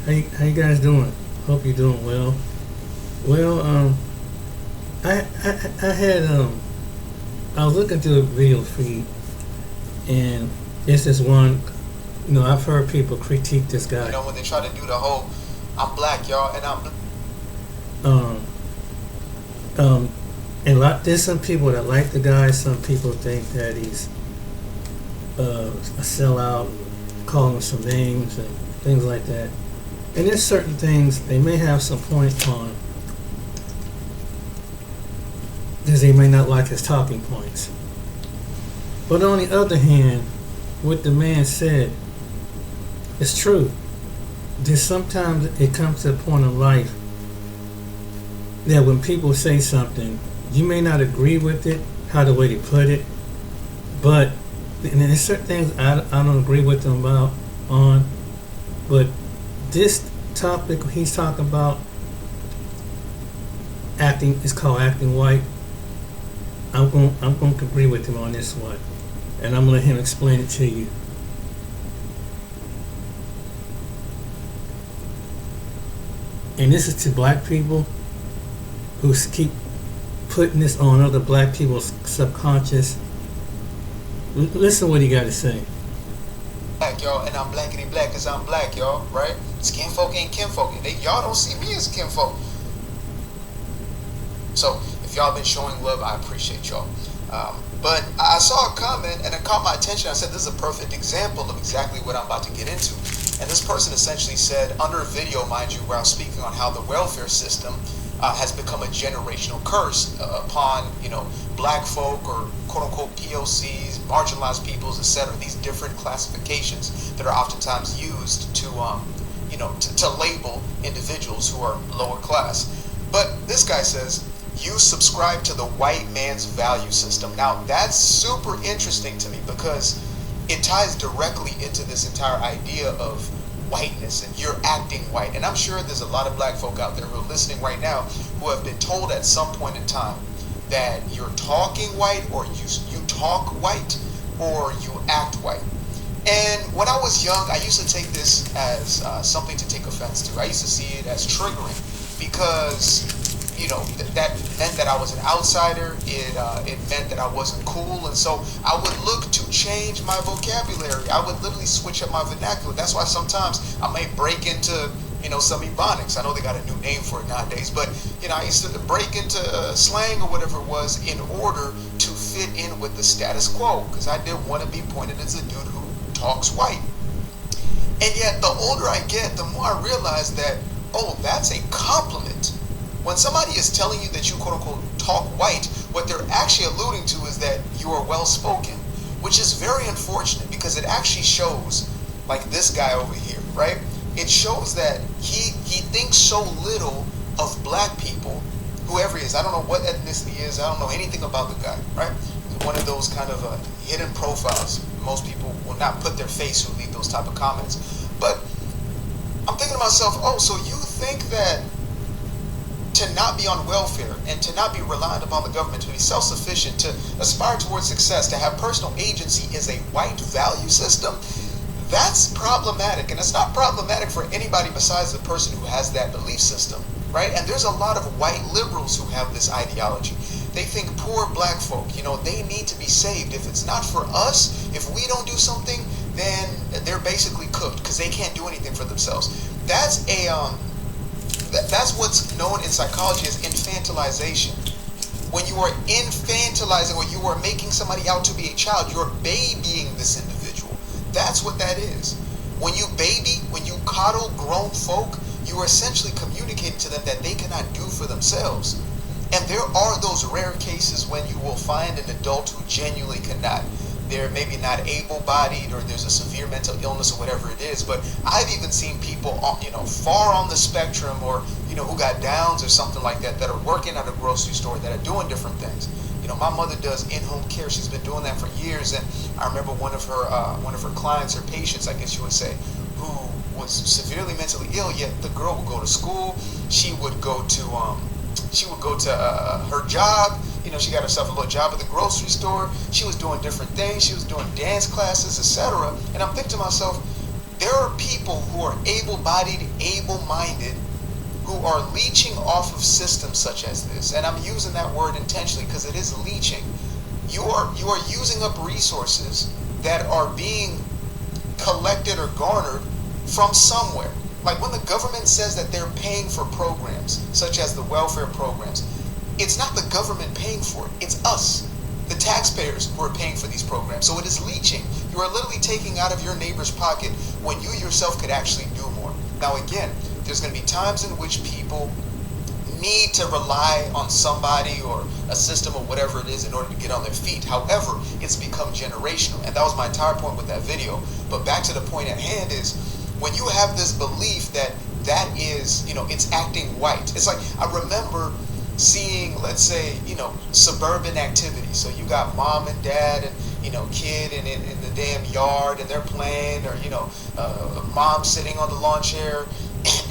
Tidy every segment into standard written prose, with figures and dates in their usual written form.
How you guys doing? Hope you're doing well. Well, I had I was looking through the video feed, and it's this one. I've heard people critique this guy. When they try to do the whole, I'm black, y'all, and I'm. Um, um, and there's some people that like the guy. Some people think that he's a sellout, calling him some names and things like that. And there's certain things they may have some point on, because they may not like his talking points. But on the other hand, what the man said is true. There's sometimes it comes to a point in life that when people say something, you may not agree with it, how the way they put it, but and there's certain things I don't agree with them on, but this topic he's talking about acting is called acting white. I'm going to agree with him on this one, and I'm going to let him explain it to you. And this is to black people who keep putting this on other black people's subconscious. Listen what he got to say. Black, y'all, and I'm blackity black because I'm black, y'all, right? Skinfolk ain't kinfolk. Y'all don't see me as kinfolk. So, if y'all been showing love, I appreciate y'all. But I saw a comment and it caught my attention. I said, this is a perfect example of exactly what I'm about to get into. And this person essentially said, under a video, mind you, where I was speaking on how the welfare system has become a generational curse upon, black folk or quote-unquote POCs, marginalized peoples, etc. These different classifications that are oftentimes used to, to label individuals who are lower class. But this guy says, you subscribe to the white man's value system. Now, that's super interesting to me because it ties directly into this entire idea of whiteness and you're acting white. And I'm sure there's a lot of black folk out there who are listening right now who have been told at some point in time that you're talking white, or you talk white, or you act white. And when I was young, I used to take this as something to take offense to. I used to see it as triggering because that meant that I was an outsider. It meant that I wasn't cool, and so I would look to change my vocabulary. I would literally switch up my vernacular. That's why sometimes I may break into some ebonics. I know they got a new name for it nowadays, but I used to break into slang or whatever it was in order to fit in with the status quo, because I didn't want to be pointed as a dude who talks white. And yet, the older I get, the more I realize that, oh, that's a compliment. When somebody is telling you that you quote-unquote talk white, what they're actually alluding to is that you are well-spoken, which is very unfortunate because it actually shows, like this guy over here, right? It shows that he thinks so little of black people, whoever he is. I don't know what ethnicity he is. I don't know anything about the guy, right? He's one of those kind of hidden profiles. Most people will not put their face who leave those type of comments. But I'm thinking to myself, oh, so you think that to not be on welfare and to not be reliant upon the government, to be self-sufficient, to aspire towards success, to have personal agency is a white value system? That's problematic, and it's not problematic for anybody besides the person who has that belief system, right? And there's a lot of white liberals who have this ideology. They think poor black folk, they need to be saved. If it's not for us, if we don't do something, then they're basically cooked because they can't do anything for themselves. That's that's what's known in psychology as infantilization. When you are infantilizing, or you are making somebody out to be a child, you're babying this individual. That's what that is. When you baby, when you coddle grown folk, you are essentially communicating to them that they cannot do for themselves. And there are those rare cases when you will find an adult who genuinely cannot. They're maybe not able-bodied, or there's a severe mental illness or whatever it is. But I've even seen people, far on the spectrum, or who got Downs or something like that, that are working at a grocery store, that are doing different things. My mother does in-home care. She's been doing that for years, and I remember one of her clients, her patients, I guess you would say, who was severely mentally ill. Yet the girl would go to school. She would go to her job. She got herself a little job at the grocery store. She was doing different things. She was doing dance classes, etc. And I'm thinking to myself, There are people who are able-bodied, able-minded, who are leeching off of systems such as this. And I'm using that word intentionally because it is leeching. You are using up resources that are being collected or garnered from somewhere. Like when the government says that they're paying for programs, such as the welfare programs, it's not the government paying for it, it's us, the taxpayers, who are paying for these programs. So it is leeching. You are literally taking out of your neighbor's pocket when you yourself could actually do more. Now again, there's going to be times in which people need to rely on somebody or a system or whatever it is in order to get on their feet. However, it's become generational, and that was my entire point with that video. But back to the point at hand is, when you have this belief that that is, it's acting white. It's like, I remember seeing, let's say, suburban activities. So you got mom and dad and, kid in the damn yard, and they're playing, or, mom sitting on the lawn chair,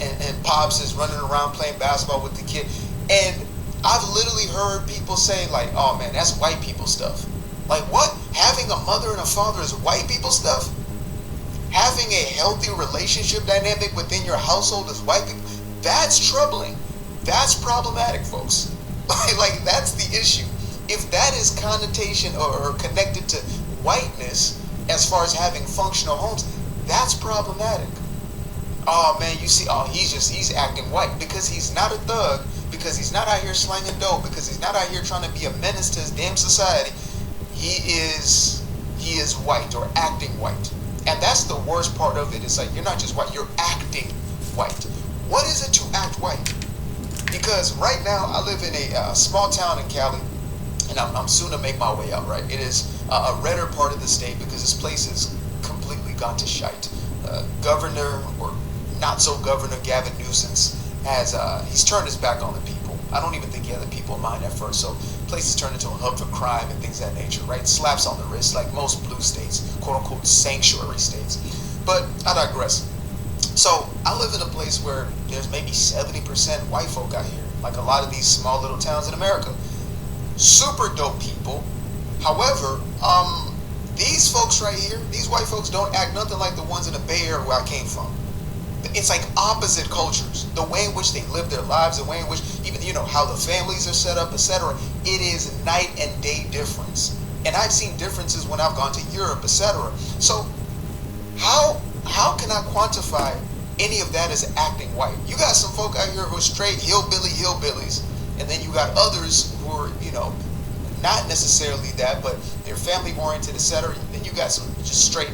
and pops is running around playing basketball with the kid. And I've literally heard people say, like, oh man, that's white people stuff. Like, what? Having a mother and a father is white people stuff? Having a healthy relationship dynamic within your household is white people? That's troubling. That's problematic, folks. Like, that's the issue. If that is connotation or connected to whiteness as far as having functional homes, that's problematic. Oh man, you see, he's acting white because he's not a thug, because he's not out here slanging dope, because he's not out here trying to be a menace to his damn society. He is white or acting white. And that's the worst part of it. It's like, you're not just white, you're acting white. What is it to act white? Because right now I live in a small town in Cali, and I'm soon to make my way out, right? It is a redder part of the state because this place is completely gone to shite. Governor, or not so governor, Gavin Newsom he's turned his back on the people. I don't even think he had the people in mind at first. So places turned into a hub for crime and things of that nature, right? Slaps on the wrist, like most blue states, quote unquote sanctuary states. But I digress. So I live in a place where there's maybe 70% white folk out here, like a lot of these small little towns in America. Super dope people. However, these folks right here, these white folks, don't act nothing like the ones in the Bay Area where I came from. It's like opposite cultures. The way in which they live their lives, the way in which even, how the families are set up, etc. It is night and day difference. And I've seen differences when I've gone to Europe, etc. So how can I quantify any of that as acting white? You got some folk out here who are straight hillbillies, and then you got others who are, not necessarily that, but they're family oriented, etc. Then you got some just straight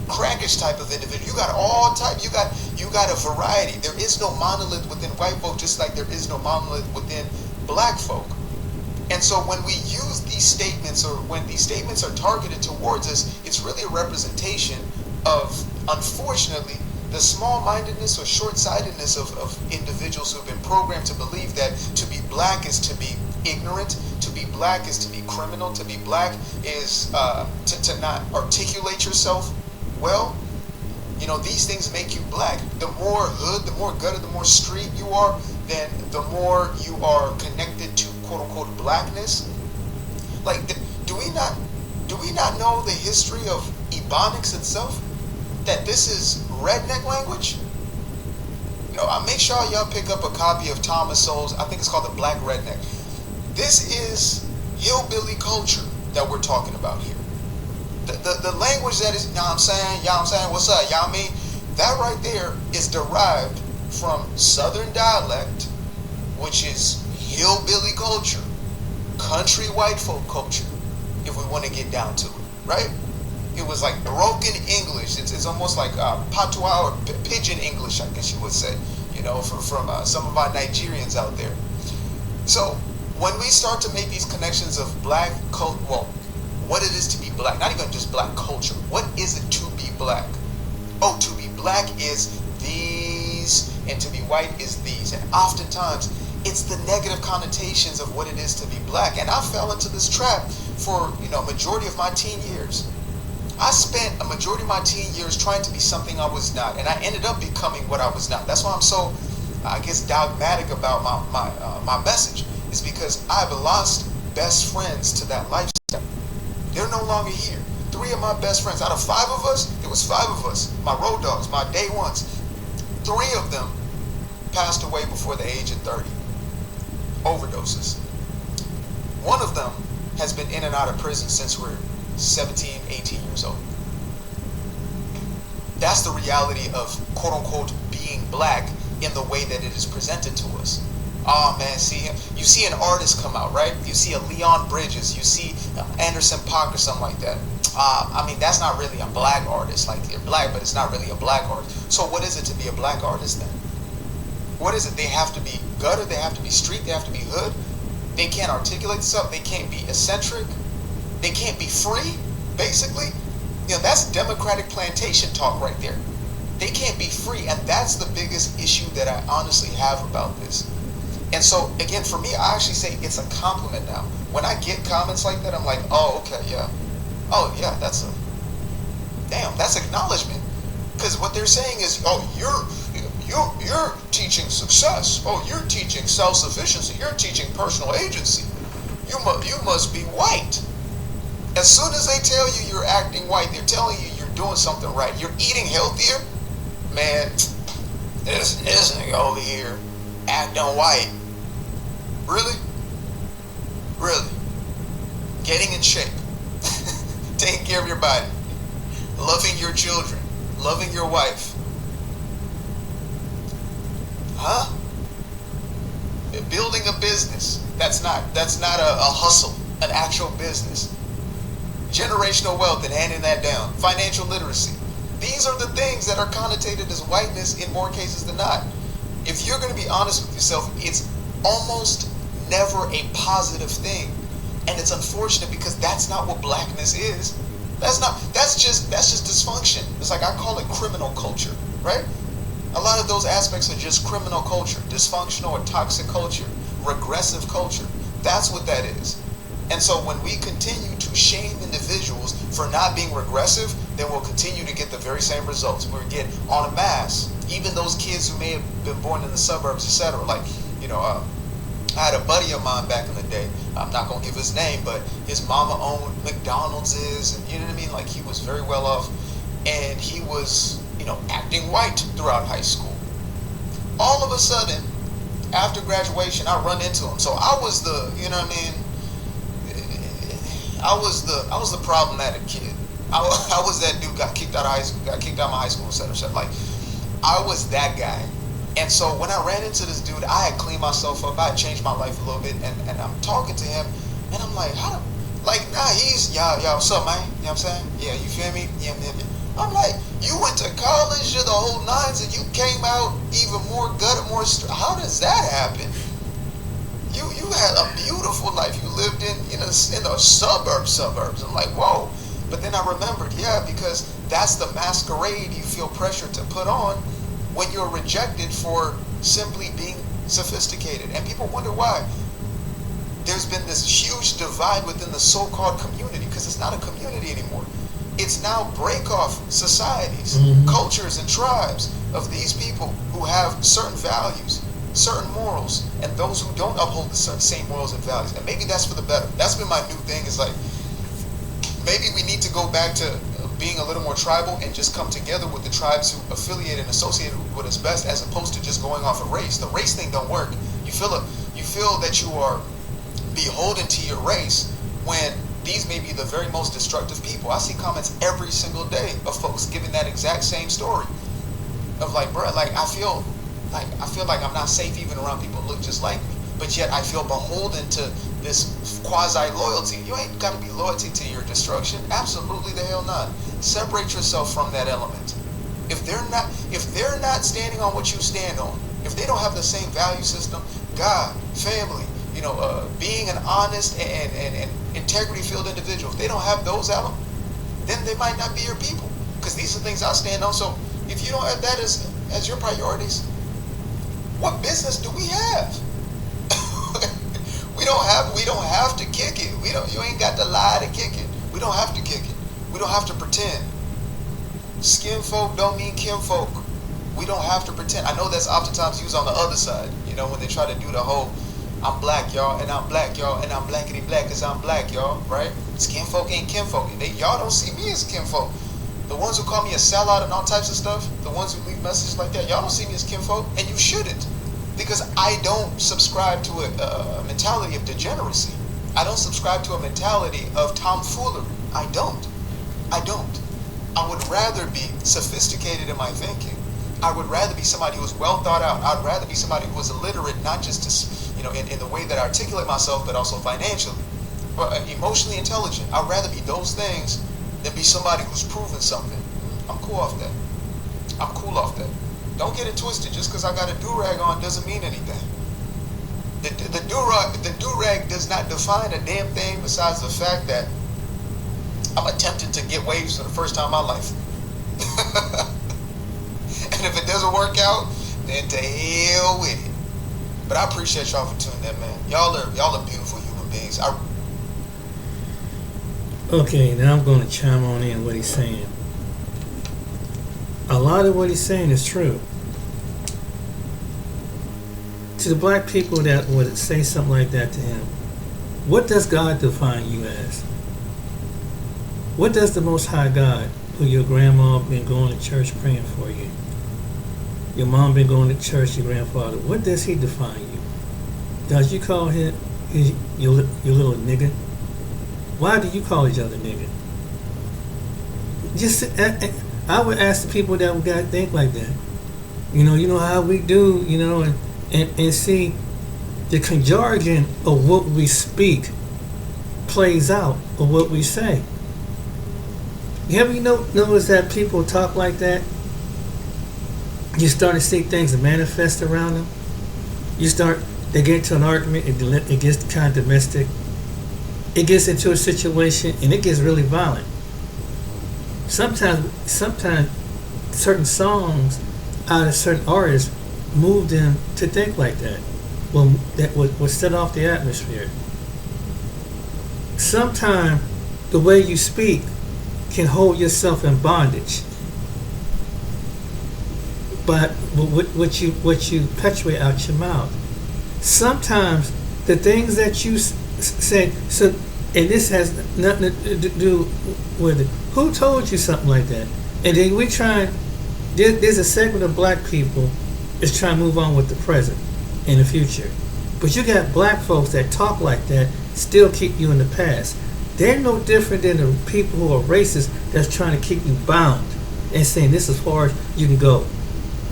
crackish type of individual. You got all type. You got a variety. There is no monolith within white folk, just like there is no monolith within black folk. And so when we use these statements, or when these statements are targeted towards us, it's really a representation of, unfortunately, the small-mindedness or short-sightedness of individuals who have been programmed to believe that to be black is to be ignorant, to be black is to be criminal, to be black is to not articulate yourself well. These things make you black. The more hood, the more gutter, the more street you are, then the more you are connected to quote-unquote blackness. Like, do we not know the history of Ebonics itself? That this is redneck language? I make sure y'all pick up a copy of Thomas Sowell's, I think it's called The Black Redneck. This is hillbilly culture that we're talking about here. The language that is, y'all I'm saying, what's up, y'all mean? That right there is derived from Southern dialect, which is hillbilly culture, country white folk culture, if we want to get down to it, right? It was like broken English. It's almost like patois or pidgin English, I guess you would say, from some of our Nigerians out there. So when we start to make these connections of black culture, what it is to be black, not even just black culture, what is it to be black? Oh, to be black is these, and to be white is these. And oftentimes, it's the negative connotations of what it is to be black. And I fell into this trap for, majority of my teen years. I spent a majority of my teen years trying to be something I was not, and I ended up becoming what I was not. That's why I'm so, dogmatic about my message, is because I've lost best friends to that lifestyle. They're no longer here. 3 of my best friends, out of 5 of us, it was 5 of us, my road dogs, my day ones. 3 of them passed away before the age of 30. Overdoses. One of them has been in and out of prison since we're 17, 18 years old. That's the reality of quote unquote being black in the way that it is presented to us. Oh man, see him. You see an artist come out, right? You see a Leon Bridges, you see Anderson .Paak or something like that. I mean, that's not really a black artist. Like, they're black, but it's not really a black artist. So what is it to be a black artist then? What is it? They have to be gutter, they have to be street, they have to be hood. They can't articulate themselves, they can't be eccentric, they can't be free, basically. You know, that's democratic plantation talk right there. They can't be free, and that's the biggest issue that I honestly have about this. And so, again, for me, I actually say it's a compliment now. When I get comments like that, I'm like, oh, okay, yeah. Oh, yeah, that's acknowledgement. Because what they're saying is, oh, you're teaching success. Oh, you're teaching self-sufficiency. You're teaching personal agency. You must be white. As soon as they tell you you're acting white, they're telling you you're doing something right. You're eating healthier. Man, this nigga over here acting white. Really? Really? Getting in shape. Taking care of your body. Loving your children. Loving your wife. Huh? Building a business. That's not a hustle. An actual business. Generational wealth and handing that down. Financial literacy. These are the things that are connotated as whiteness in more cases than not. If you're going to be honest with yourself, it's almost never a positive thing. And it's unfortunate because that's not what blackness is. That's just dysfunction. It's like, I call it criminal culture, right? A lot of those aspects are just criminal culture, dysfunctional or toxic culture, regressive culture. That's what that is. And so when we continue to shame individuals for not being regressive, then we'll continue to get the very same results. We'll get en masse, even those kids who may have been born in the suburbs, etc. Like, you know, I had a buddy of mine back in the day. I'm not going to give his name, but his mama owned McDonald's, and you know what I mean? Like, he was very well off, and he was, you know, acting white throughout high school. All of a sudden, after graduation, I run into him. So I was the, you know what I mean? I was the problematic kid. I was that dude got kicked out of high school, got kicked out of my high school, etc. Like, I was that guy. And so when I ran into this dude, I had cleaned myself up. I had changed my life a little bit, and I'm talking to him, and I'm like, he's, yo, what's up, man? You know what I'm saying? Yeah, you feel me? Yeah. I'm like, you went to college, you're the whole nines, and you came out even more gutted, how does that happen? You had a beautiful life. You lived in the suburbs. I'm like, whoa. But then I remembered, yeah, because that's the masquerade you feel pressure to put on when you're rejected for simply being sophisticated. And people wonder why. There's been this huge divide within the so-called community, because it's not a community anymore. It's now break-off societies, cultures, and tribes of these people who have certain values, certain morals, and those who don't uphold the same morals and values. And maybe that's for the better. That's been my new thing, is like, maybe we need to go back to being a little more tribal and just come together with the tribes who affiliate and associate with us best, as opposed to just going off of race. The race thing don't work. You feel that you are beholden to your race when these may be the very most destructive people. I see comments every single day of folks giving that exact same story of like, bro, like I feel like I'm not safe even around people who look just like me, but yet I feel beholden to this quasi loyalty. You ain't got to be loyalty to your destruction. Absolutely the hell not. Separate yourself from that element. If they're not standing on what you stand on, if they don't have the same value system, God, family, being an honest and integrity-filled individual, if they don't have those elements, then they might not be your people. Because these are things I stand on. So if you don't have that as your priorities, what business do we have? We don't have to kick it. You ain't got to lie to kick it. We don't have to kick it. We don't have to pretend. Skin folk don't mean kinfolk. We don't have to pretend. I know that's oftentimes used on the other side, when they try to do the whole, I'm black, y'all, and I'm black, y'all, and I'm blackity black because I'm black, y'all, right? Skinfolk ain't kinfolk. Y'all don't see me as kinfolk. The ones who call me a sellout and all types of stuff, the ones who leave messages like that, y'all don't see me as kinfolk, and you shouldn't. Because I don't subscribe to a mentality of degeneracy. I don't subscribe to a mentality of tomfoolery. I don't. I would rather be sophisticated in my thinking. I would rather be somebody who is well thought out. I'd rather be somebody who is illiterate, not just in the way that I articulate myself, but also financially, or emotionally intelligent. I'd rather be those things than be somebody who's proven something. I'm cool off that. Don't get it twisted. Just because I got a do-rag on doesn't mean anything. The do-rag does not define a damn thing besides the fact that I'm attempting to get waves for the first time in my life. And if it doesn't work out, then to hell with it. But I appreciate y'all for tuning in, man. Y'all are beautiful human beings. Okay, now I'm going to chime on in what he's saying. A lot of what he's saying is true. To the black people that would say something like that to him, what does God define you as? What does the Most High God, who your grandma been going to church praying for you, your mom been going to church, your grandfather, what does he define you? Does you call him your little nigga? Why do you call each other nigga? Just I would ask the people that would think like that. You know how we do, and see the conjunction of what we speak plays out of what we say. You ever notice that people talk like that? You start to see things manifest around them. They get into an argument, it gets kind of domestic. It gets into a situation and it gets really violent. Sometimes certain songs out of certain artists move them to think like that. Well, that would set off the atmosphere. Sometimes the way you speak can hold yourself in bondage. But what you perpetuate out your mouth. Sometimes the things that you say, and this has nothing to do with it. Who told you something like that? And then there's a segment of black people is trying to move on with the present and the future. But you got black folks that talk like that, still keep you in the past. They're no different than the people who are racist that's trying to keep you bound and saying this is as far as you can go.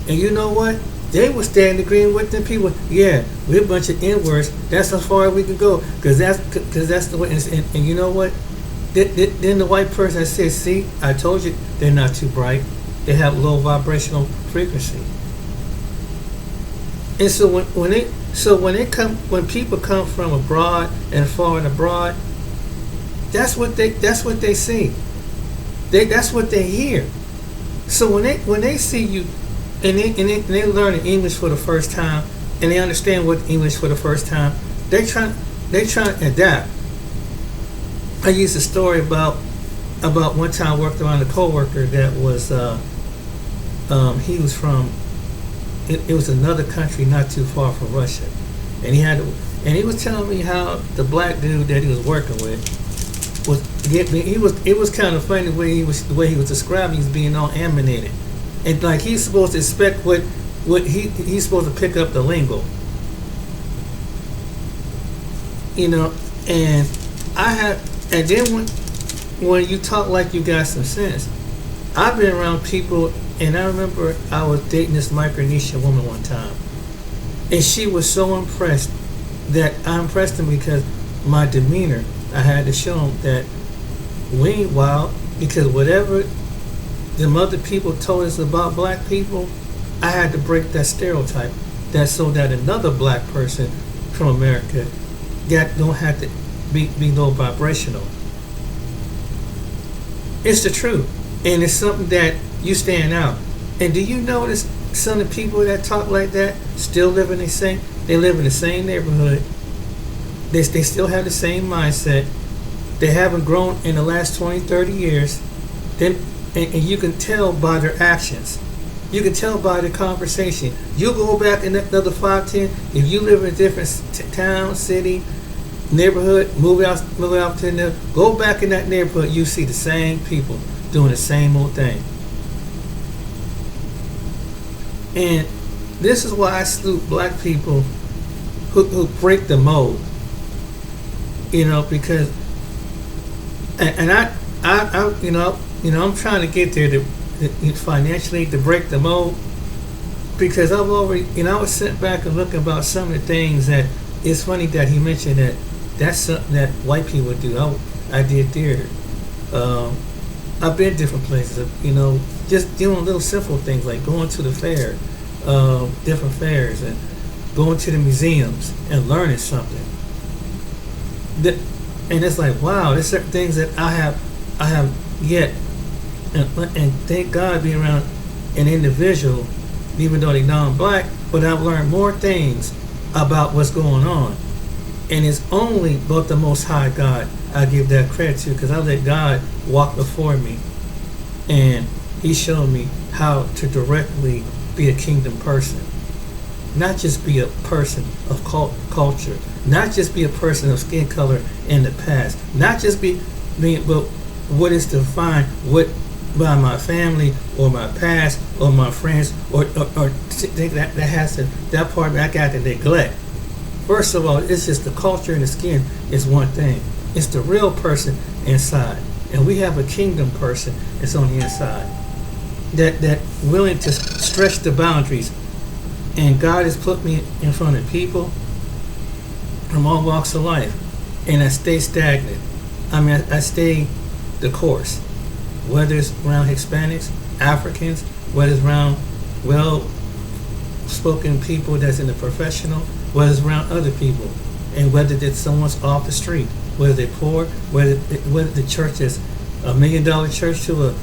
And you know what? They would stand agreeing with them people. Yeah, we're a bunch of N-words. That's as far as we can go. Because that's the way. And you know what? Then the white person that says, see, I told you they're not too bright. They have low vibrational frequency. And so when people come from abroad and far and abroad, that's what they see. That's what they hear. So when they see you and they learn English for the first time and they understand what English for the first time, they try to adapt. I used a story about one time I worked around a coworker that was he was from it was another country not too far from Russia, and he was telling me how the black dude that he was working with it was kind of funny the way he was describing. He was being all animated, and like he's supposed to expect what he's supposed to pick up the lingo, and then when you talk like you got some sense, I've been around people, and I remember I was dating this Micronesian woman one time, and she was so impressed that I impressed him because my demeanor. I had to show him that we ain't wild, because whatever the other people told us about black people, I had to break that stereotype. That so that another black person from America don't have to be low vibrational. It's the truth, and it's something that you stand out. And do you notice some of the people that talk like that still live in the same neighborhood? They still have the same mindset. They haven't grown in the last 20, 30 years. And you can tell by their actions. You can tell by the conversation. You go back in another 5, 10. If you live in a different town, city, neighborhood, move out to the, go back in that neighborhood, you see the same people doing the same old thing. And this is why I salute black people who break the mold. Because and I I'm trying to get there to financially to break the mold, because I've already I was sitting back and looking about some of the things that it's funny that he mentioned that's something that white people do. I did theater. I've been different places, just doing little simple things like going to the fair, different fairs, and going to the museums and learning something. And it's like, wow, there's certain things that I have yet, and thank God being around an individual, even though they're non-black, but I've learned more things about what's going on. And it's only but the Most High God I give that credit to, because I let God walk before me, and He showed me how to directly be a kingdom person. Not just be a person of culture, not just be a person of skin color in the past, not just but what is defined by my family or my past or my friends or that has to, that part I got to neglect. First of all, it's just the culture and the skin is one thing. It's the real person inside, and we have a kingdom person that's on the inside that willing to stretch the boundaries. And God has put me in front of people from all walks of life, and I stay stagnant. I stay the course, whether it's around Hispanics, Africans, whether it's around well-spoken people that's in the professional, whether it's around other people, and whether it's someone's off the street, whether they're poor, whether the church is $1 million church to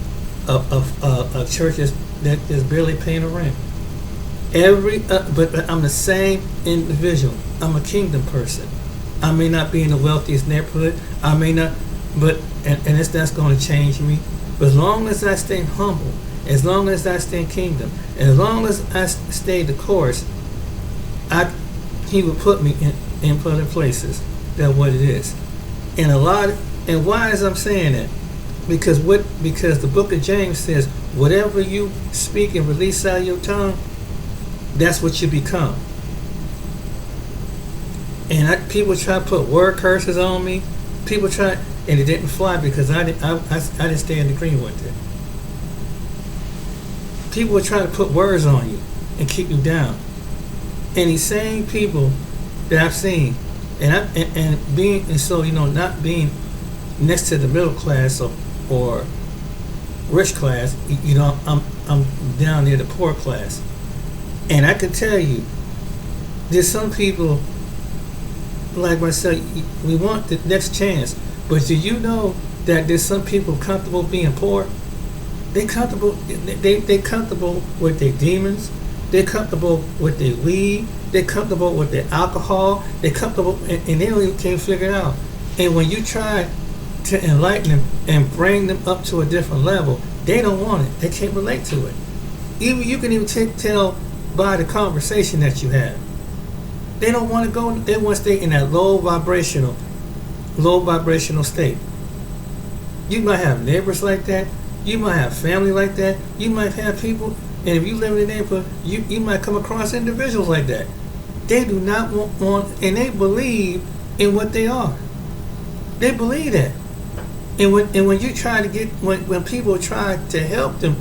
a church that is barely paying a rent. But I'm the same individual. I'm a kingdom person. I may not be in the wealthiest neighborhood. I may not, that's going to change me. But as long as I stay humble, as long as I stay in kingdom, and as long as I stay the course, He will put me in other places. That's what it is. And why is I'm saying that? Because the book of James says, whatever you speak and release out of your tongue, that's what you become. And people try to put word curses on me. People try, and it didn't fly because I didn't stay in agreement with it. People will try to put words on you and keep you down. And these same people that I've seen, not being next to the middle class or rich class, I'm down near the poor class. And I can tell you, there's some people like myself, we want the next chance. But do you know that there's some people comfortable being poor? They comfortable with their demons. They're comfortable with their weed. They're comfortable with their alcohol. They're comfortable, and they don't even can't figure it out. And when you try to enlighten them and bring them up to a different level, they don't want it. They can't relate to it. You can even tell by the conversation that you have. They don't want to go. They want to stay in that low vibrational state. You might have neighbors like that. You might have family like that. You might have people, and if you live in a neighborhood, you might come across individuals like that. They do not want, and they believe in what they are. They believe that. And when you try to when people try to help them,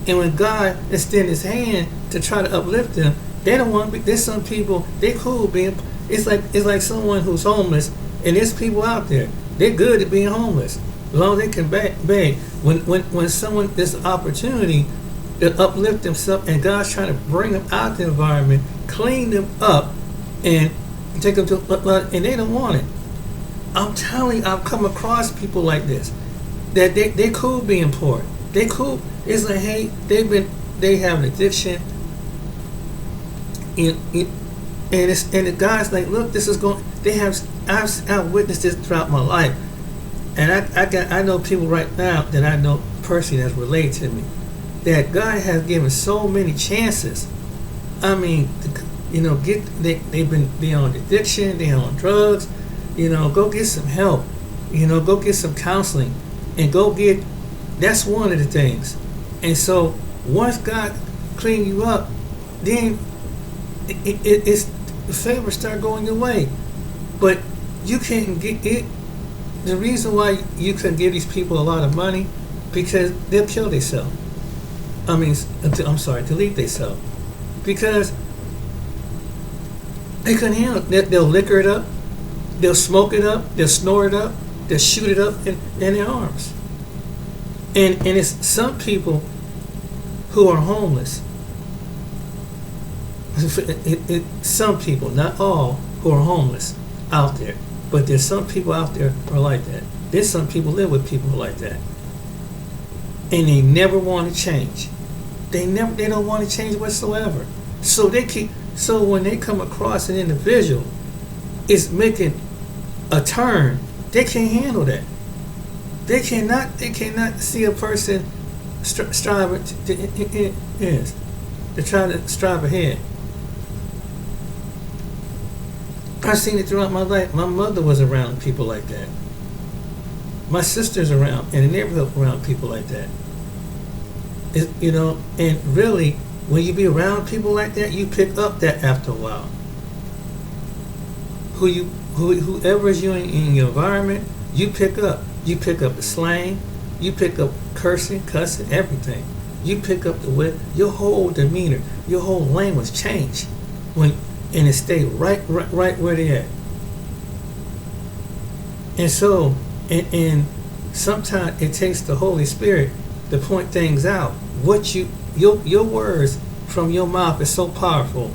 and when God extends His hand to try to uplift them, they don't want. There's some people, they cool being. It's like someone who's homeless, and there's people out there. They're good at being homeless, as long as they can beg. When someone there's an opportunity to uplift themselves, and God's trying to bring them out of the environment, clean them up, and take them to, and they don't want it. I'm telling you, I've come across people like this, that they cool being poor. They cool. It's like, hey, they have an addiction, and the guy's like, look, this is going. I've witnessed this throughout my life, and I know people right now that I know personally that's related to me, that God has given so many chances. I mean, they're on addiction, they're on drugs, Go get some help. Go get some counseling, and go get. That's one of the things. And so once God clean you up, then it's the favors start going your way. But you can't get it. The reason why you couldn't give these people a lot of money, because they'll kill themselves. I'm sorry, delete themselves, because they couldn't handle it. They'll liquor it up, they'll smoke it up, they'll snore it up, they'll shoot it up in their arms. And it's some people who are homeless. Some people, not all, who are homeless out there. But there's some people out there who are like that. There's some people live with people who are like that. And they never want to change. They don't want to change whatsoever. So when they come across an individual is making a turn, they can't handle that. They cannot see a person striving to try to strive ahead. I've seen it throughout my life. My mother was around people like that. My sister's around in the neighborhood around people like that. And really, when you be around people like that, you pick up that after a while. Whoever is you in your environment, you pick up. You pick up the slang, you pick up cussing, everything. You pick up the way your whole demeanor, your whole language change and it stay right where they at. And so, and sometimes it takes the Holy Spirit to point things out. Your words from your mouth is so powerful,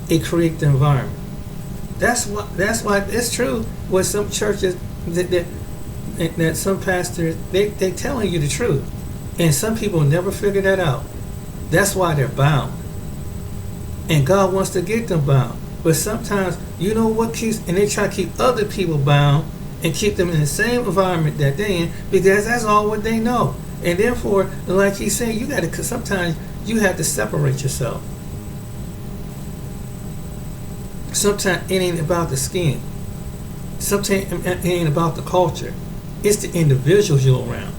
it creates the environment. That's why it's true with some churches that some pastors they telling you the truth, and some people never figure that out. That's why they're bound, and God wants to get them bound. But sometimes what keeps, and they try to keep other people bound and keep them in the same environment that they're in, because that's all what they know. And therefore, like he said, sometimes you have to separate yourself. Sometimes it ain't about the skin. Sometimes it ain't about the culture. It's the individuals you're around.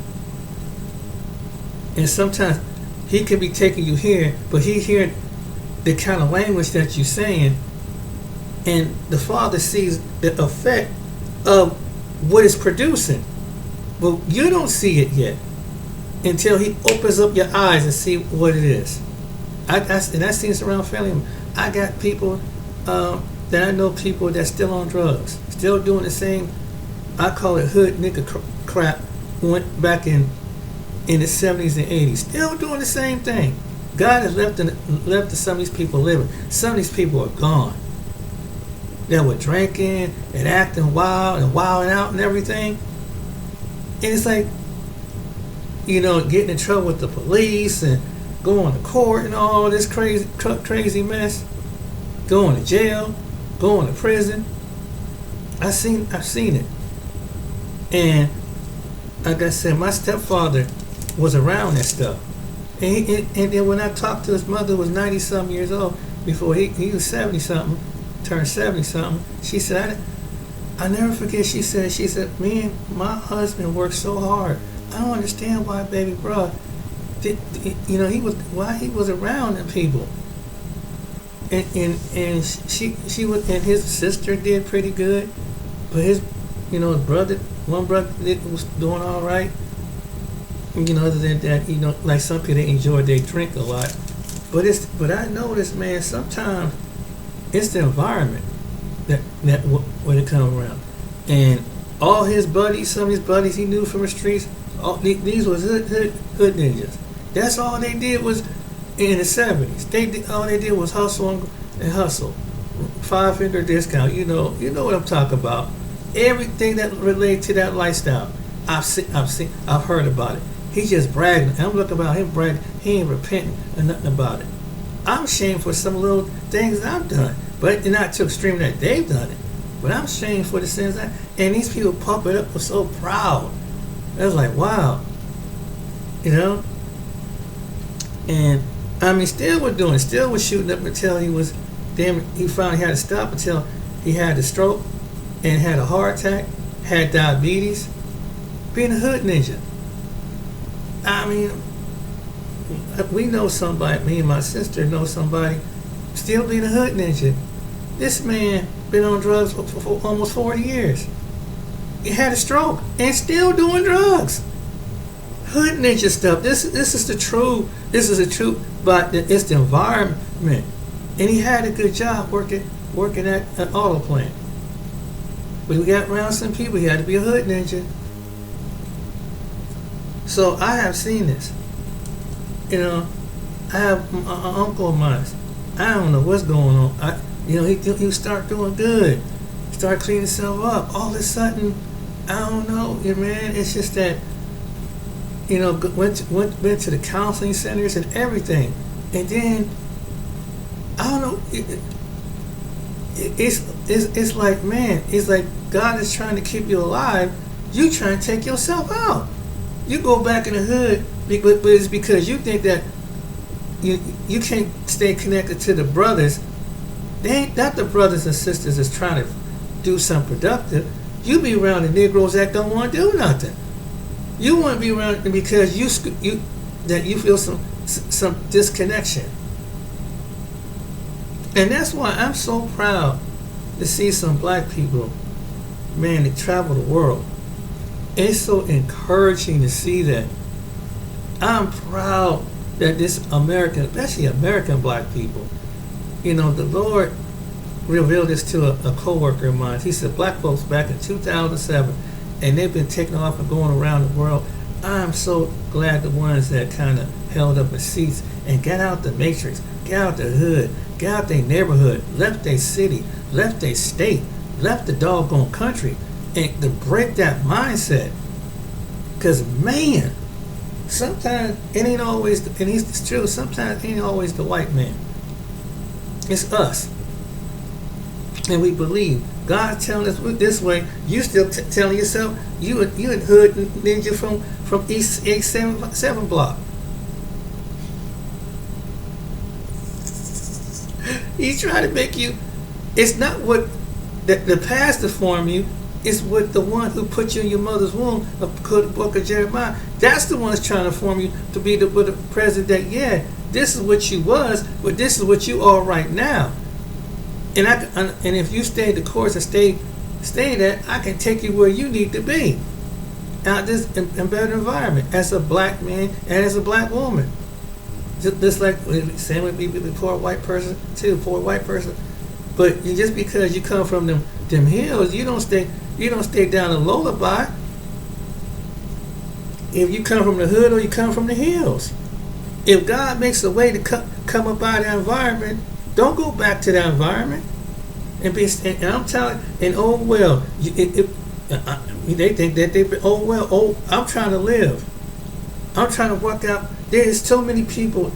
And sometimes he could be taking you here, but he heard the kind of language that you're saying, and the Father sees the effect of what it's producing. But you don't see it yet until he opens up your eyes and see what it is. And I see this around family. I got people that I know, people that's still on drugs, still doing the same, I call it hood nigga crap, went back in the 70s and 80s, still doing the same thing. God has left some of these people living. Some of these people are gone. They were drinking and acting wild and wilding out and everything. And it's like, getting in trouble with the police and going to court and all this crazy mess. Going to jail, going to prison. I've seen it. And like I said, my stepfather was around that stuff. And then when I talked to his mother, who was 90-something years old, before he was 70-something, turned 70-something, she said, I never forget, she said, me and my husband worked so hard. I don't understand why baby bro, why he was around them people. And she was, and his sister did pretty good, but his one brother was doing all right. Other than that, like some people, they enjoy, they drink a lot. But I noticed, man, sometimes it's the environment that when it comes around. And all his buddies, some of his buddies he knew from the streets, these was hood ninjas. That's all they did was in the 70s. All they did was hustle and hustle. 5-finger discount. You know what I'm talking about. Everything that related to that lifestyle, I've heard about it. He's just bragging. I'm looking about him bragging. He ain't repenting or nothing about it. I'm ashamed for some little things that I've done, but not to extreme that they've done it. But I'm ashamed for the sins and these people pump it up, were so proud. I was like, wow, And I mean, still was shooting up until he finally had to stop until he had the stroke. and had a heart attack, had diabetes, being a hood ninja. I mean, we know somebody, me and my sister know somebody, still being a hood ninja. This man been on drugs for almost 40 years. He had a stroke and still doing drugs. Hood ninja stuff. This is the truth. This is the truth, but it's the environment. And he had a good job working at an auto plant. But we got around some people, he had to be a hood ninja. So I have seen this. I have an uncle of mine. I don't know what's going on. He start doing good, start cleaning himself up. All of a sudden, I don't know, man. It's just that, went to the counseling centers and everything, and then I don't know. It's like, man, it's like God is trying to keep you alive. You trying to take yourself out. You go back in the hood, but it's because you think that you can't stay connected to the brothers. They ain't not the brothers and sisters that's trying to do something productive. You be around the Negroes that don't want to do nothing. You want to be around them because you feel some disconnection. And that's why I'm so proud to see some black people, man, that travel the world. It's so encouraging to see that. I'm proud that this American, especially American black people, the Lord revealed this to a co-worker of mine. He said, black folks back in 2007, and they've been taking off and going around the world. I'm so glad the ones that kind of held up their seats and got out the matrix, got out the hood, got out their neighborhood, left their city, left their state, left the doggone country, and to break that mindset. Because, man, sometimes it ain't always, and it's true, sometimes it ain't always the white man. It's us. And we believe. God telling us this way, you still telling yourself you a hood ninja from East 7 block. He's trying to make you, it's not what the pastor formed you, it's what the one who put you in your mother's womb, the book of Jeremiah, that's the one that's trying to form you to be the president. Yeah, this is what you was, but this is what you are right now. And if you stay the course and stay there, I can take you where you need to be. Out this in better environment as a black man and as a black woman. Just like same would be before a white person too, for a white person. But just because you come from them hills, you don't stay down in lullaby. If you come from the hood or you come from the hills, if God makes a way to come up out of that environment, don't go back to that environment. And I'm telling, and they think that I'm trying to live. I'm trying to work out. There's so many people,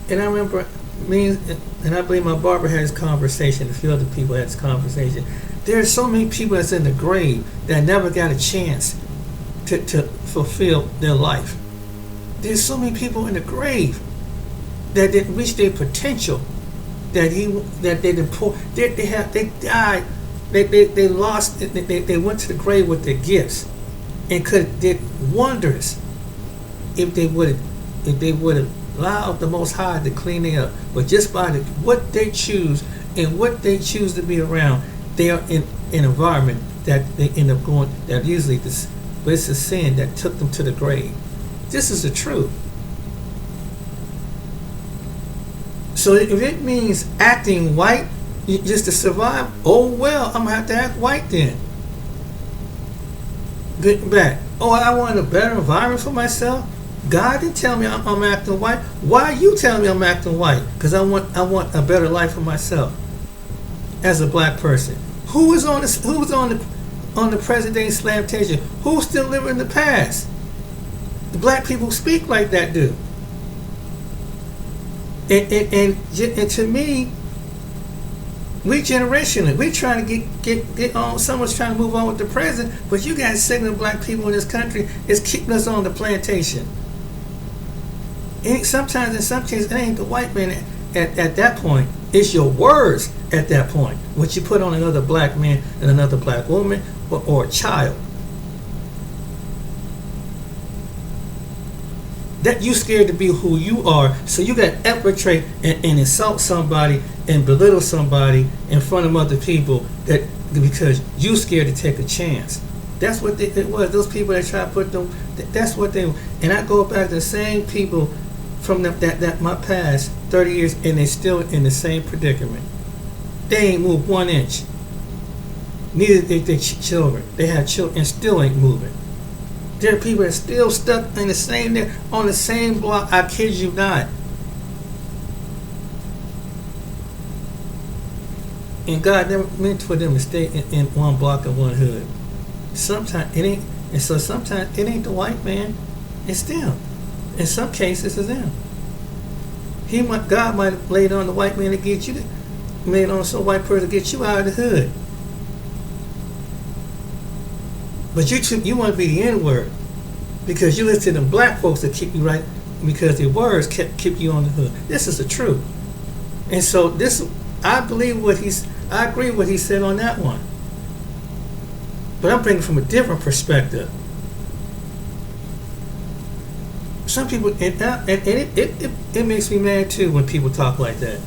and I remember and I believe my barber had this conversation, a few other people had this conversation. There's so many people that's in the grave that never got a chance to fulfill their life. There's so many people in the grave that didn't reach their potential. They died. They lost. They went to the grave with their gifts, and did wonders if they would have allowed the Most High to clean it up. But just by what they choose and what they choose to be around, they are in an environment that they end up going. That usually but it's a sin that took them to the grave. This is the truth. So if it means acting white just to survive, I'm gonna have to act white then. Getting back. I want a better environment for myself. God didn't tell me I'm acting white. Why are you telling me I'm acting white? Because I want a better life for myself as a black person. Who was on the present-day slamtation? Who's still living in the past? The black people speak like that do. And to me, we generationally, we trying to get on. Someone's trying to move on with the present, but you got 7 black people in this country is keeping us on the plantation. And sometimes, in some cases, it ain't the white man at that point. It's your words at that point. What you put on another black man and another black woman or a child. That you scared to be who you are, so you got to infiltrate and insult somebody and belittle somebody in front of other people that because you scared to take a chance. That's what it was. Those people that try to put them. That's what they. And I go back to the same people from that my past 30 years, and they still in the same predicament. They ain't moved 1 inch. Neither did their children. They have children and still ain't moving. There are people that are still stuck in the same there on the same block. I kid you not. And God never meant for them to stay in one block and one hood. Sometimes it ain't, and so sometimes it ain't the white man, it's them. In some cases, it's them. God might have laid on the white man to get you, made on some white person to get you out of the hood. But you want to be the N-word because you listen to them black folks that keep you right because their words keep you on the hood. This is the truth. And so I agree with what he said on that one. But I'm bringing from a different perspective. Some people, and it makes me mad too when people talk like that.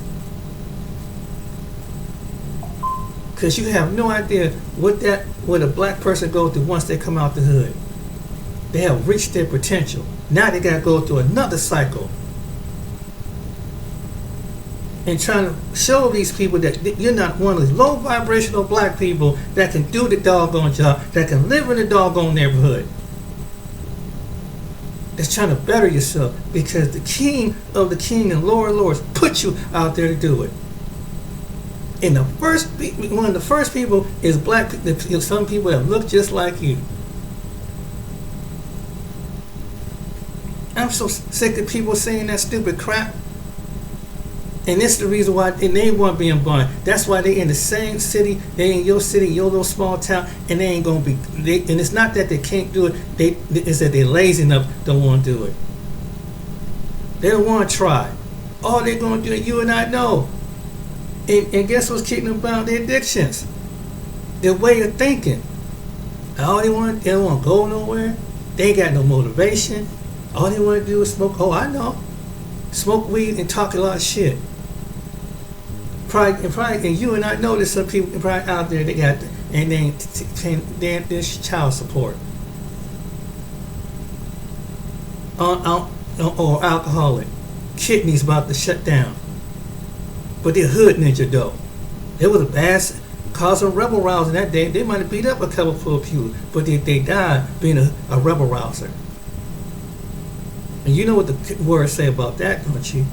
Because you have no idea what a black person goes through once they come out the hood. They have reached their potential. Now they got to go through another cycle. And trying to show these people that you're not one of these low vibrational black people that can do the doggone job, that can live in the doggone neighborhood. That's trying to better yourself because the king of the king and Lord of lords put you out there to do it. And one of the first people is black. Some people that look just like you. I'm so sick of people saying that stupid crap. And this is the reason why they weren't being born. That's why they in the same city, they in your city, your little small town, and they ain't gonna be. And it's not that they can't do it. It's that they're lazy enough, don't want to do it. They don't want to try. All they're gonna do, you and I know. And guess what's keeping them bound? Their addictions, their way of thinking. All they don't want to go nowhere. They ain't got no motivation. All they want to do is smoke. Oh, I know. Smoke weed and talk a lot of shit. And you and I know there's some people probably out there that got and they ain't paying this child support. Or alcoholic. Kidneys about to shut down. But they're hood ninja though. It was a bad cause of rebel rousing that day. They might have beat up a couple for a few, but they died being a rebel rouser. And you know what the words say about that, don't you?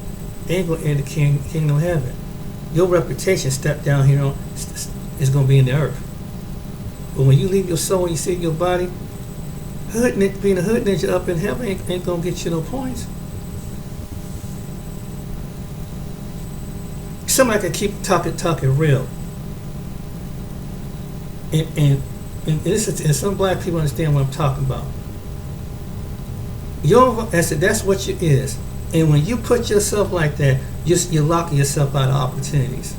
They ain't gonna enter the kingdom of heaven. Your reputation step down here is gonna be in the earth. But when you leave your soul and you see your body, being a hood ninja up in heaven ain't gonna get you no points. Somebody can keep talking real. And some black people understand what I'm talking about. That's what you is. And when you put yourself like that, you're locking yourself out of opportunities.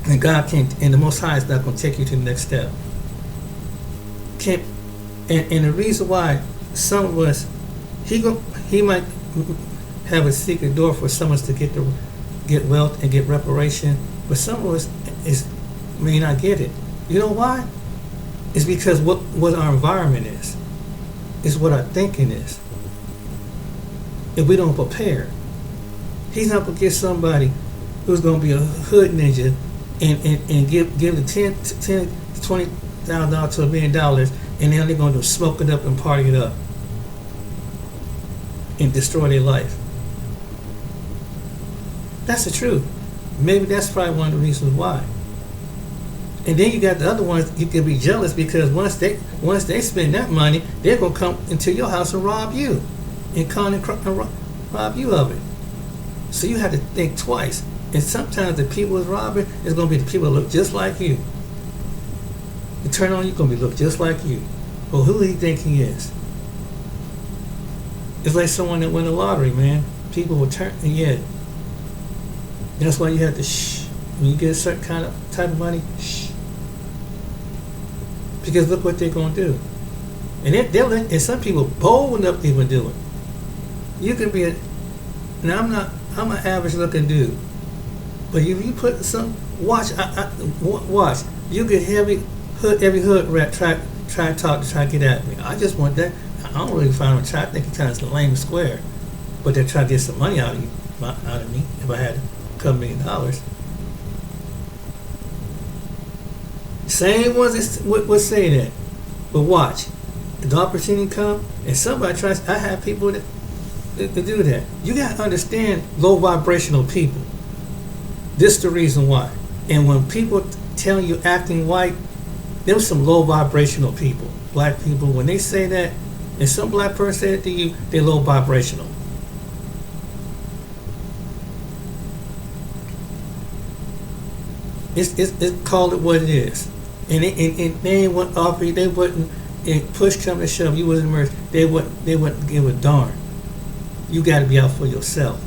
And God can't, and the Most High is not going to take you to the next step. And the reason why some of us, he might have a secret door for some of us to get wealth and get reparation, but some of us may not get it. You know why? It's because what our environment is. It's what our thinking is. If we don't prepare, he's not going to get somebody who's going to be a hood ninja and give the $10,000 to $20,000 to $1 million, and then they're going to smoke it up and party it up and destroy their life. That's the truth. Maybe that's probably one of the reasons why. And then you got the other ones, you can be jealous because once they spend that money, they're going to come into your house and rob you and come and rob you of it. So you have to think twice. And sometimes the people is robbing is going to be the people that look just like you. You turn on, you're going to be look just like you. Well, who do you think he is? It's like someone that won the lottery, man. People will turn, yeah. That's why you have to shh. When you get a certain kind of type of money, shh. Because look what they're going to do. And some people bold enough to even do it. You can be now I'm an average looking dude. But if you put some, watch, you get every hood rat try to talk to try to get at me. I just want that. I don't really find them try. I think it's kind of lame and square. But they're trying to get some money out of me if I had a couple $1 million. Same ones would say that. But watch, if the opportunity come and somebody tries, I have people that do that. You got to understand low vibrational people. This is the reason why. And when people tell you acting white, there's some low vibrational people. Black people, when they say that, and some black person say it to you, they're low vibrational. It's call it what it is. And they ain't want offer you, they wouldn't, and push come to shove, you wasn't merged, they wouldn't give a darn. You got to be out for yourself.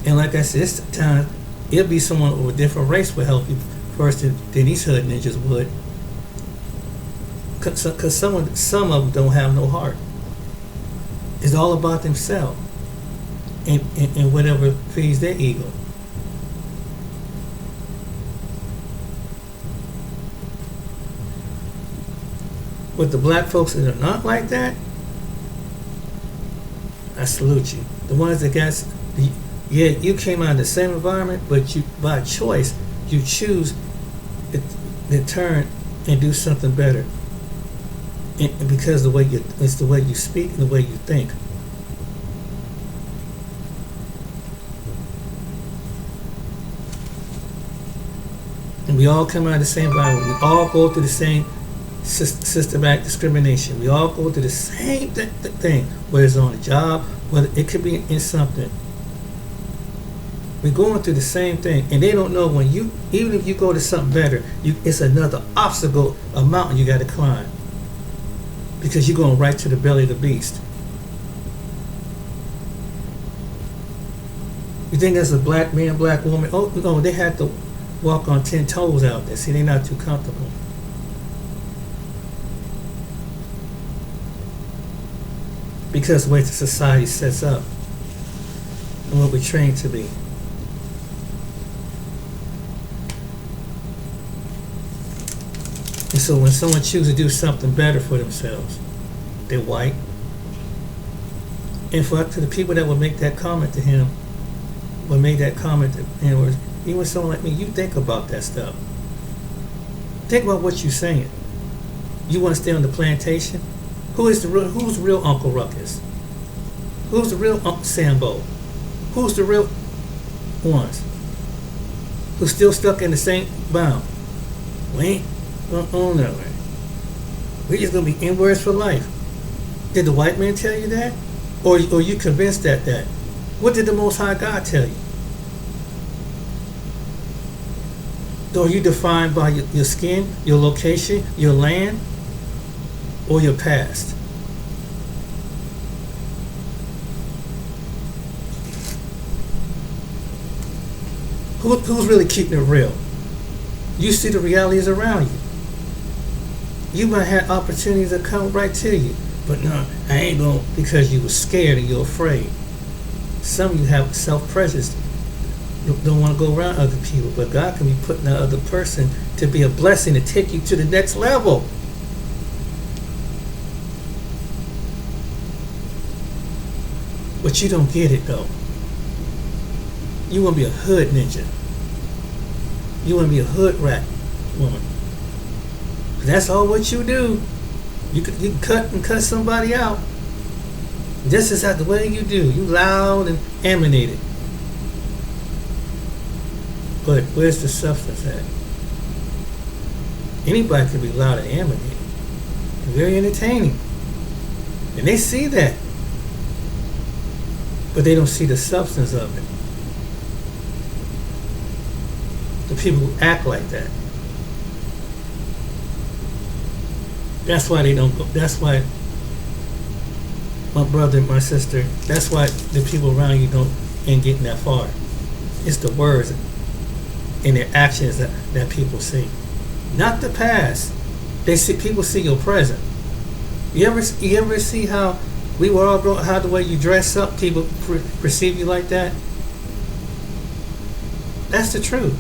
And like I said, this time, it'll be someone with a different race will help you first than these hood ninjas would. Because some of them don't have no heart. It's all about themselves and whatever feeds their ego. With the black folks that are not like that, I salute you. The ones that got, yeah, you came out of the same environment, but you, by choice, you choose to turn and do something better. And because it's the way you speak and the way you think. And we all come out of the same environment. We all go through the same systematic discrimination. We all go through the same thing, whether it's on a job, whether it could be in something. We're going through the same thing, and they don't know when you, even if you go to something better, it's another obstacle, a mountain you got to climb, because you're going right to the belly of the beast. You think that's a black man, black woman? Oh no, they had to walk on 10 toes out there. See, they're not too comfortable. Because of the way the society sets up and what we're trained to be. And so when someone chooses to do something better for themselves, they're white. And to the people that would make that comment to him, would make that comment to him, even someone like me, you think about that stuff. Think about what you're saying. You want to stay on the plantation? Who's the real Uncle Ruckus? Who's the real Uncle Sambo? Who's the real ones? Who's still stuck in the same bound? We ain't going on that way. We're just going to be inwards for life. Did the white man tell you that? Or you convinced that? What did the Most High God tell you? Are you defined by your skin, your location, your land, or your past? Who's really keeping it real? You see the realities around you. You might have opportunities that come right to you, but no, I ain't going because you were scared and you're afraid. Some of you have self-prejudice. Don't want to go around other people, but God can be putting that other person to be a blessing to take you to the next level. But you don't get it though. You want to be a hood ninja. You want to be a hood rat woman. That's all what you do. You can cut somebody out. This is how the way you do. You loud and animated. But where's the substance at? Anybody can be loud and animated. Very entertaining. And they see that. But they don't see the substance of it. The people who act like that. That's why they don't go. That's why my brother and my sister, that's why the people around you ain't getting that far. It's the words and the actions that people see, not the past. People see your present. You ever see how we were all grown, how the way you dress up, people perceive you like that? That's the truth.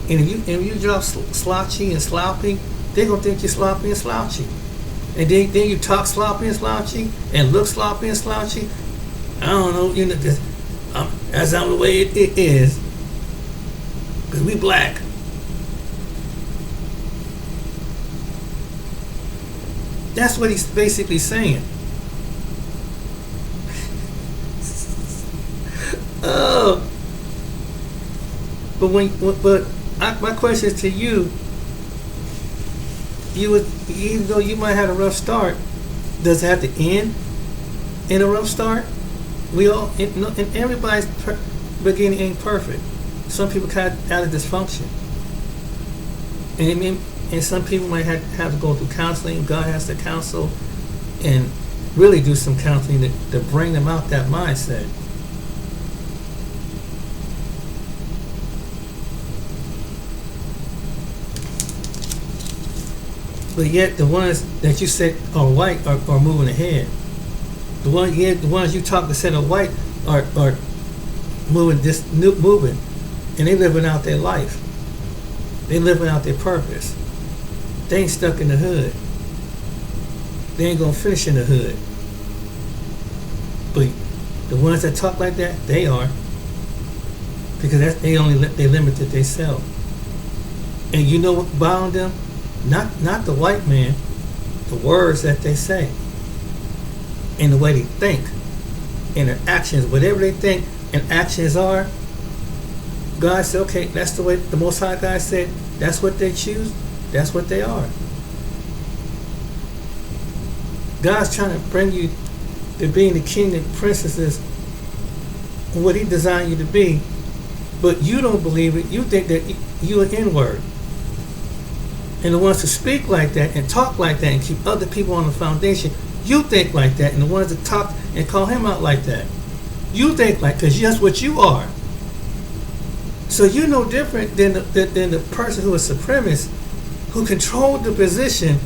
And if you drop slouchy and sloppy, they're gonna think you're sloppy and slouchy. And then you talk sloppy and slouchy and look sloppy and slouchy. I don't know, that's not the way it is. Because we black. That's what he's basically saying. Oh. My question is to you. Even though you might have a rough start, does it have to end in a rough start? And everybody's beginning ain't perfect. Some people got out of dysfunction, and some people might have to go through counseling. God has to counsel and really do some counseling to bring them out that mindset. But yet the ones that you said are white are moving ahead. The ones you talk that said are white are moving, and they living out their life. They living out their purpose. They ain't stuck in the hood. They ain't gonna finish in the hood. But the ones that talk like that, they are, because they limited themselves. And you know what bound them? Not the white man, the words that they say, and the way they think, and their actions, whatever they think and actions are. God said, okay, that's the way the Most High God said, that's what they choose, that's what they are. God's trying to bring you to being the king and princesses, what he designed you to be, but you don't believe it. You think that you're an N-word. And the ones who speak like that and talk like that and keep other people on the foundation, you think like that. And the ones that talk and call him out like that, you think like, because that's what you are. So you're no different than the person who is supremacist, who controlled the position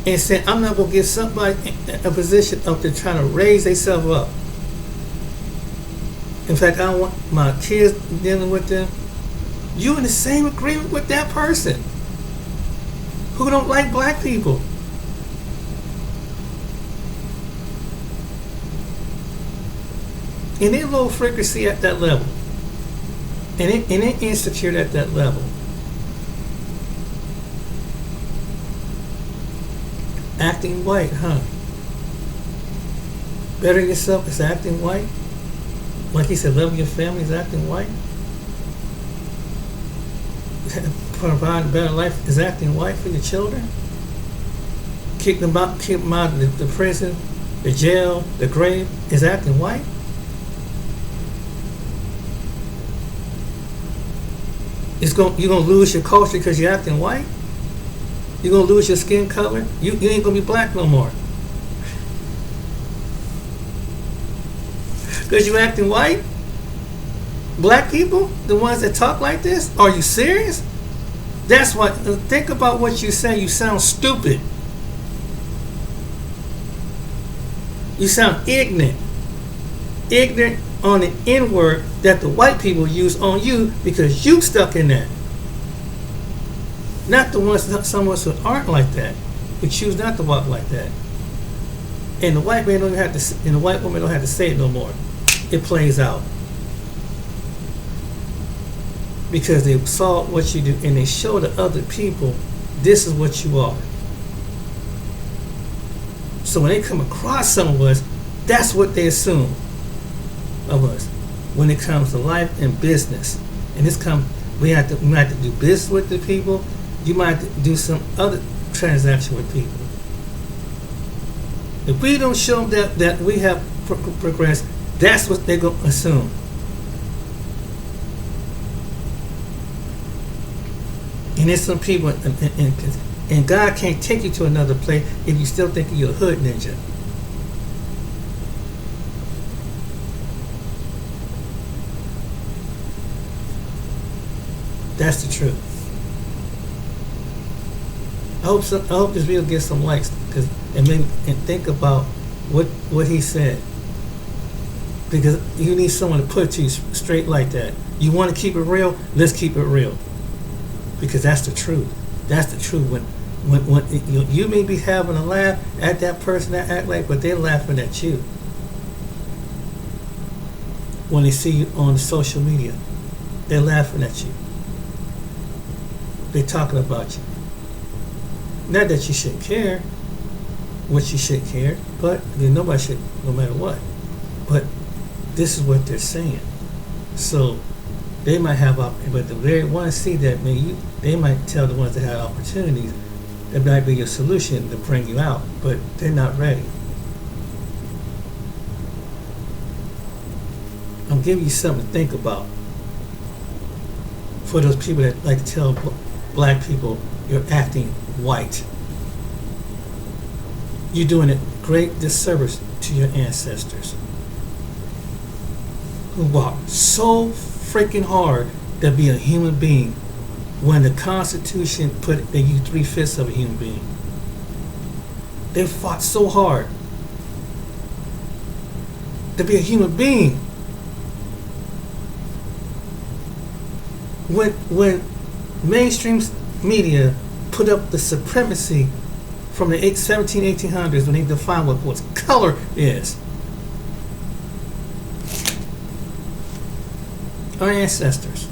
and said, I'm not going to give somebody a position of to trying to raise themselves up. In fact, I don't want my kids dealing with them. You in the same agreement with that person who don't like black people. And they're low frequency at that level. And they're insecure at that level. Acting white, huh? Bettering yourself is acting white? Like he said, loving your family is acting white? Provide a better life is acting white for your children? Keep them out of the prison, the jail, the grave is acting white? You're gonna lose your culture because you're acting white? You're gonna lose your skin color? You ain't gonna be black no more. Because you're acting white? Black people, the ones that talk like this, are you serious? That's what, think about what you say. You sound stupid. You sound ignorant. Ignorant on the N-word that the white people use on you because you stuck in that. Not the ones, some of us who aren't like that, who choose not to walk like that. And the white man don't have to, and the white woman don't have to say it no more. It plays out. Because they saw what you do and they show to other people, this is what you are. So when they come across some of us, that's what they assume of us when it comes to life and business. And we have to do business with the people. You might have to do some other transaction with people. If we don't show them that we have progressed, that's what they're going to assume. And there's some people, and God can't take you to another place if you still think you're a hood ninja. That's the truth. I hope this video gets some likes, because and think about what he said, because you need someone to put it to you straight like that. You want to keep it real? Let's keep it real, because that's the truth. That's the truth. When you may be having a laugh at that person that act like, but they're laughing at you when they see you on social media. They're laughing at you. They're talking about you. Not that you should care, what you should care, but nobody should, no matter what. But this is what they're saying. So they might have, but the very ones see that, man, they might tell the ones that have opportunities that might be your solution to bring you out, but they're not ready. I'm giving you something to think about. For those people that like to tell black people you're acting white, you're doing a great disservice to your ancestors who walked so freaking hard to be a human being when the Constitution put in you 3/5 of a human being. They fought so hard to be a human being. When mainstream media put up the supremacy from the 1800s, when they defined what color is, our ancestors,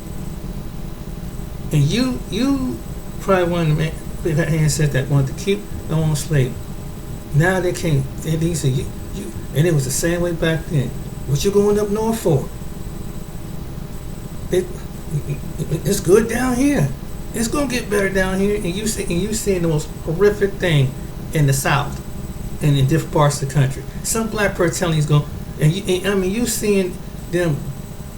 and you probably one of the ancestors that wanted to keep their own slave. Now they can't. They say you, and it was the same way back then. What you going up north for? It's good down here. It's gonna get better down here, and you seeing the most horrific thing in the South and in different parts of the country. Some black person telling you he's going, you seeing them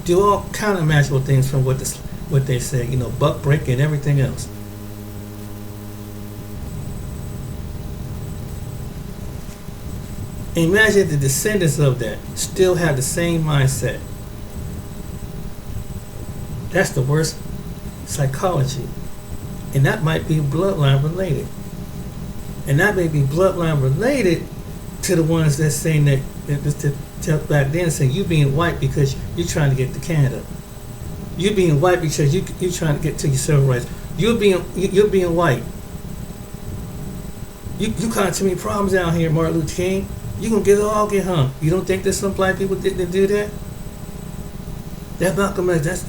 do all kind of magical things from what they say, buck break and everything else. Imagine the descendants of that still have the same mindset. That's the worst psychology. And that might be bloodline related. And that may be bloodline related to the ones that's saying that to tell back then, saying you being white because you're trying to get to Canada. You being white because you're trying to get to your civil rights. You're being white. You causing too many problems out here, Martin Luther King. You gonna get hung. You don't think there's some black people didn't do that? That Malcolm X,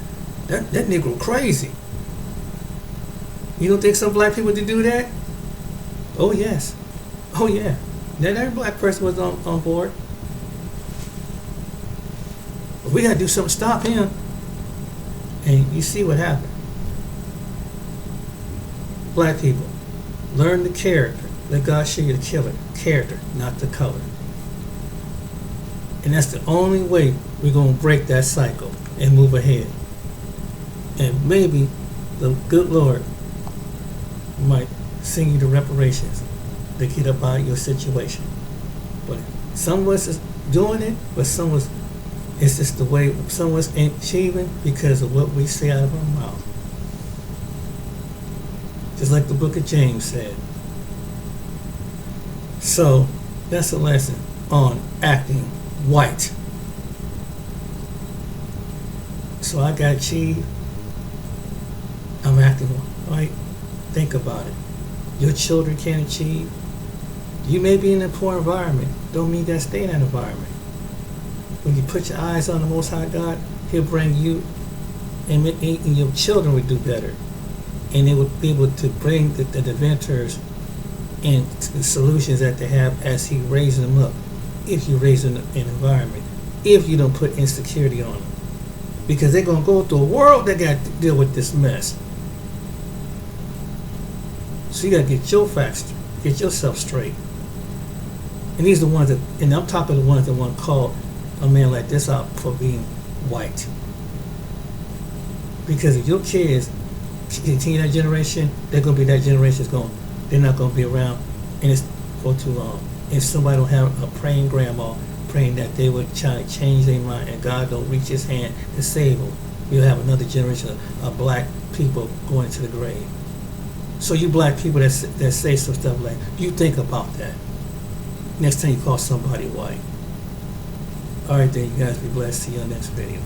that Negro crazy. You don't think some black people did do that? Oh yes. Oh yeah. Not every black person was on board. But we gotta do something to stop him. And you see what happened. Black people, learn the character. Let God show you the character, not the color. And that's the only way we're gonna break that cycle and move ahead. And maybe the good Lord might send you the reparations to get up out of your situation. But some of us is doing it, but some of us, it's just the way some of us ain't achieving because of what we say out of our mouth. Just like the book of James said. So that's a lesson on acting white. So I got achieved. I'm acting white. Think about it. Your children can't achieve. You may be in a poor environment. Don't mean that stay in that environment. When you put your eyes on the Most High God, He'll bring you, and your children will do better. And they will be able to bring the inventors and the solutions that they have as He raises them up. If you raise an environment, if you don't put insecurity on them, because they're gonna go through a world that got to deal with this mess. So you gotta get your facts, get yourself straight. And these are the ones that, and I'm talking to the ones that want to call a man like this out for being white. Because if your kids continue that generation, they're gonna be that generation's going. They're not gonna be around, and it's for too long. If somebody don't have a praying grandma praying that they would try to change their mind and God don't reach His hand to save them, You'll have another generation of black people going to the grave. So you black people that say some stuff like, you think about that next time you call somebody white. All right, then, you guys be blessed. See you on the next video.